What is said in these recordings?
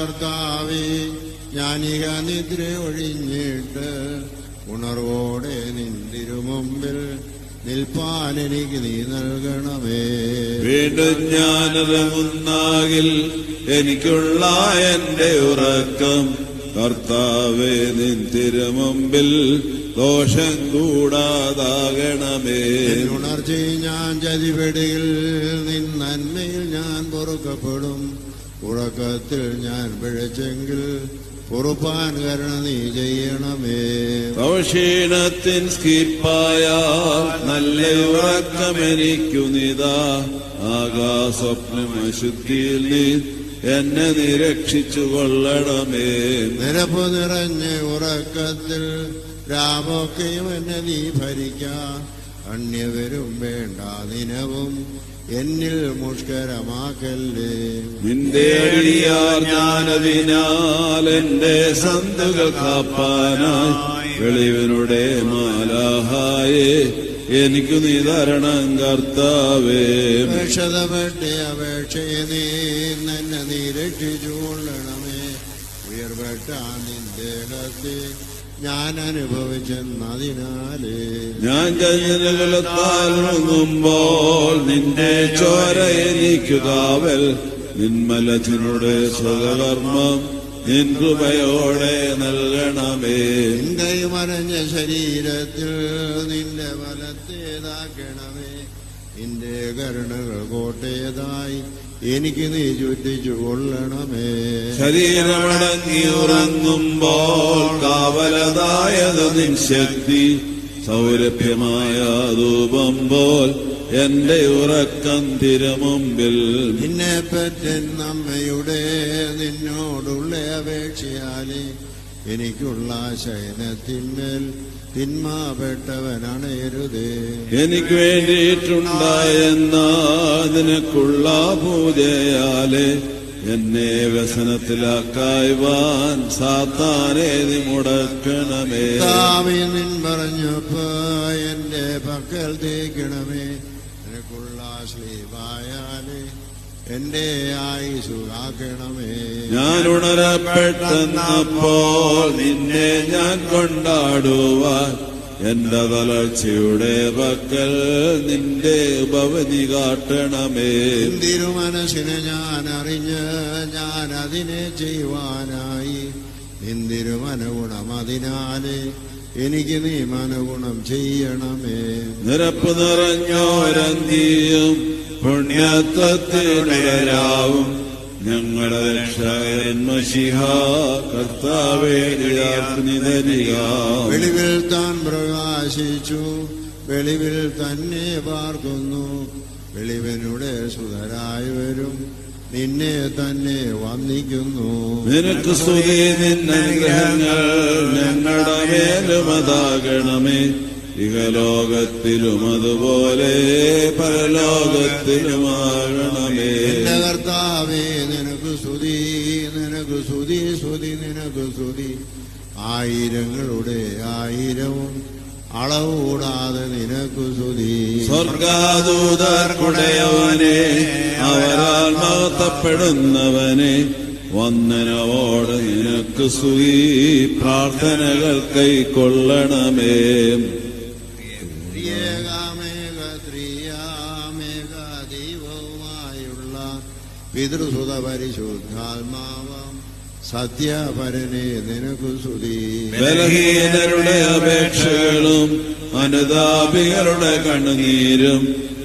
കർത്താവേ, ഞാനിക നിദ്ര ഒഴിഞ്ഞിട്ട് ഉണർവോടെ നിന്തിരുമുമ്പിൽ നിൽപ്പാൻ എനിക്ക് നീ നൽകണമേ. വീണ്ടും ഞാനിറങ്ങുന്നാകിൽ എനിക്കുള്ള എന്റെ ഉറക്കം കർത്താവേ നിൻ തിരുമുമ്പിൽ ദോഷം കൂടാതാകണമേ. ഉണർച്ചയിൽ ഞാൻ ചതിപെടുകിൽ നിൻ നന്മയിൽ ഞാൻ പൊറുക്കപ്പെടും. ഉറക്കത്തിൽ ഞാൻ പിഴച്ചെങ്കിൽ പൊറുപ്പാൻ കരുണ നീ ചെയ്യണമേ. ക്ഷീണത്തിൻ സ്കിപ്പായാൽ നല്ല ഉറക്കമെനിക്കു നിതാ. ആകാശസ്വപ്നം അശുദ്ധിയിൽ നീ എന്നെ നിരക്ഷിച്ചു കൊള്ളണമേ. നിരപ്പ് നിറഞ്ഞ ഉറക്കത്തിൽ രാമൊക്കെയും എന്നെ നീ ഭരിക്ക. അന്യവരും വേണ്ട ദിനവും എന്നിൽ മുഷ്കരമാക്കല്ലേ. നിന്റെ അടിയാർ ഞാനതിനാൽ എന്റെ സന്തുകൾ കാപ്പാനായി വെളിവിനുടെ മാലാഹായേ എനിക്കു നീ തരണം കർത്താവേ. അപേക്ഷതപ്പെട്ട അപേക്ഷയെ നീ എന്നെ നീ രക്ഷിച്ചുകൊള്ളണമേ. ഉയർപ്പെട്ട നിന്റെ ദേഹത്തെ ഞാൻ അനുഭവിച്ചെന്നതിനാലേ ഞാൻ ജനകുലത്താൽ മുങ്ങുമ്പോൾ നിന്റെ ചോര എനിക്കു കാവൽ. നിന്മലത്തിനുടെ സ്വകർമ്മം നിൻ കൃപയോടെ നൽകണമേ. നിന്റെ മറഞ്ഞ ശരീരത്തിൽ നിന്റെ വലത്തേതാക്കണമേ. നിന്റെ കരുണകൾ കോട്ടയതായി എനിക്ക് നീ ചുറ്റിച്ചു കൊള്ളണമേ. ശരീരമടങ്ങി ഉറങ്ങുമ്പോൾ കാവലതായത് നിൻ ശക്തി. സൗരഭ്യമായ ധൂപം പോൽ എന്റെ ഉറക്കം തിരുമുമ്പിൽ. നിന്നെ പറ്റമ്മയുടെ നിന്നോടുള്ള അപേക്ഷയാലേ എനിക്കുള്ള ശയനത്തിന്മേൽ തിന്മപ്പെട്ടവനണയരുതേ. എനിക്ക് വേണ്ടിയിട്ടുണ്ടായെന്ന നിനക്കുള്ള പൂജയാലെ എന്നെ വ്യസനത്തിലാക്കായ്വാൻ സാത്താനെ നീ മുടക്കണമേ. നിൻ പറഞ്ഞപ്പോ എന്റെ പക്കൽ തേക്കണമേ. നിനക്കുള്ള ശ്ലീപായാലേ എന്റെ ആയുസ്സു കാക്കണമേ. ഞാൻ ഉണരപ്പെട്ടപ്പോൾ നിന്നെ ഞാൻ കൊണ്ടാടുവാൻ എന്റെ തളർച്ചയുടെ പക്കൽ നിന്റെ ഉപവധി കാട്ടണമേ. തിരുമനസ്സിനെ ഞാൻ അറിഞ്ഞ് ഞാൻ അതിനെ ചെയ്യുവാനായി നിന്തിരുമനുഗുണം അതിനാലേ എനിക്ക് നീ മനഗുണം ചെയ്യണമേ. നിരപ്പ് നിറഞ്ഞോരന്തിയും പുണ്യത്വത്തിനുയരാവും ഞങ്ങളുടെ രക്ഷകൻ മശിഹാ കർത്താവേ നിതരിക. വെളിവിൽ താൻ പ്രകാശിച്ചു, വെളിവിൽ തന്നെ പാർക്കുന്നു. വെളിവിനുടെ സുതരായവരും നിന്നെ തന്നെ വന്ദിക്കുന്നു. നിനക്ക് സ്തുതി, നിന്നനുഗ്രഹങ്ങൾ ഞങ്ങളുടെ മേലുമതാകണമേ. ഇഹലോകത്തിലും അതുപോലെ പരലോകത്തിലുമാകണമേ. എന്റെ കർത്താവേ നിനക്ക് സ്തുതി, നിനക്ക് സ്തുതി, സ്തുതി, നിനക്ക് സ്തുതി. ആയിരങ്ങളുടെ ആയിരവും അളവുകൂടാതെ നിനക്ക് സ്തുതി. സ്വർഗാദൂതർക്കുടയവനെ അവരാൽ മഹത്വപ്പെടുന്നവനെ വന്ദനവോട് നിനക്ക് സ്തുതി. പ്രാർത്ഥനകൾ കൈക്കൊള്ളണമേ. ദൈവവുമായുള്ള പിതൃസുത പരിശുദ്ധാത്മാവം സത്യപരനെ നിനക്ക് സ്തുതി. ബലഹീനരുടെ അപേക്ഷകളും അനുതാപികളുടെ കണ്ണുനീരും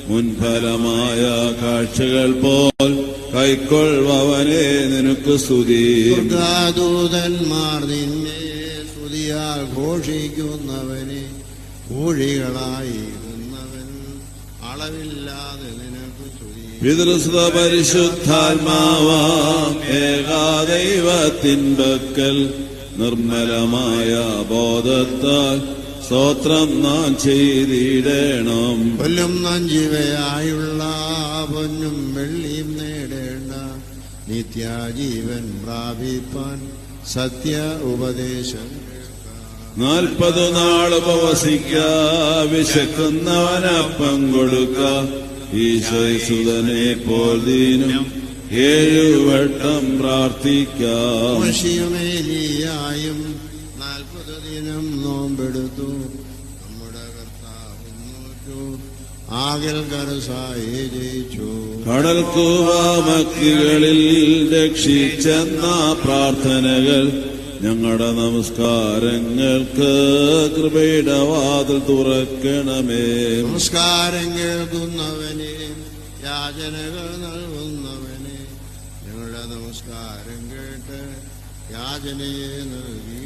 മുൻഫലമായ കാഴ്ചകൾ പോൽ കൈക്കൊള്ളുവനെ നിനക്ക് സ്തുതി. ദൂതന്മാർ നിന്നെ സ്തുതിയാൽ ഘോഷിക്കുന്നവനെ ഊഴികളായി നിന്നവൻ അളവില്ലാതെ നിനക്ക് സ്തുതി. പിതൃസുത പരിശുദ്ധാത്മാവാം ഏകാദൈവത്തിൻ പക്കൽ നിർമ്മലമായ ബോധത്താൽ സ്തോത്രം നാം ചെയ്തിടണം. കൊല്ലും നഞ്ചിവയായുള്ള പൊന്നും വെള്ളിയും നേടേണ്ട നിത്യജീവൻ പ്രാപിപ്പാൻ സത്യ ഉപദേശം 40 നാൾ ഉപവസിക്ക, വിശക്കുന്നവനപ്പം കൊടുക്ക. ഈശോസുതനെ പോൽ ദീനും 7 വട്ടം പ്രാർത്ഥിക്കാം. മോശിയുമേലിയായും 40 ദിനം നോമ്പെടുത്തു. നമ്മുടെ കർത്താവ് നോറ്റു. ആകൽ കരസായി ജയിച്ചു. കടൽക്കൂവാമക്കികളിൽ രക്ഷിച്ചെന്ന പ്രാർത്ഥനകൾ ഞങ്ങളുടെ നമസ്കാരങ്ങൾക്ക് കൃപയുടെ വാതിൽ തുറക്കണമേ. നമസ്കാരം കേൾക്കുന്നവനെ, യാചനകൾ നൽകുന്നവനെ, ഞങ്ങളുടെ നമസ്കാരം കേട്ട് യാചനയെ നൽകി.